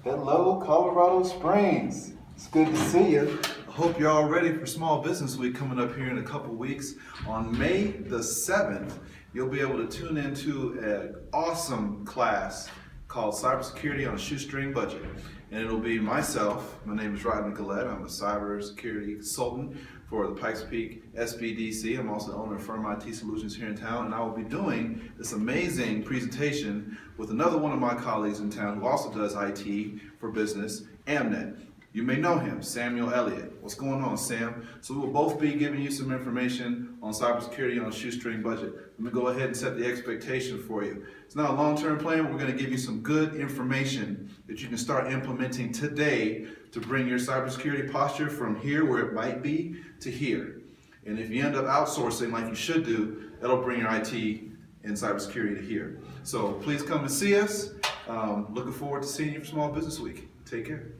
Hello, Colorado Springs. It's good to see you. I hope you're all ready for Small Business Week coming up here in a couple weeks. On May the 7th, you'll be able to tune into an awesome class called Cybersecurity on a Shoestring Budget. And it'll be myself. My name is Rodney Gullatte. I'm a cybersecurity consultant for the Pikes Peak SBDC. I'm also the owner of Firma I.T Solutions here in town, and I will be doing this amazing presentation with another one of my colleagues in town who also does IT for business, Amnet. You may know him, Samuel Elliott. What's going on, Sam? So we will both be giving you some information on cybersecurity on a shoestring budget. Let me go ahead and set the expectation for you. It's not a long-term plan. We're going to give you some good information that you can start implementing today to bring your cybersecurity posture from here where it might be to here. And if you end up outsourcing like you should do, that'll bring your IT and cybersecurity to here. So please come and see us. Looking forward to seeing you for Small Business Week. Take care.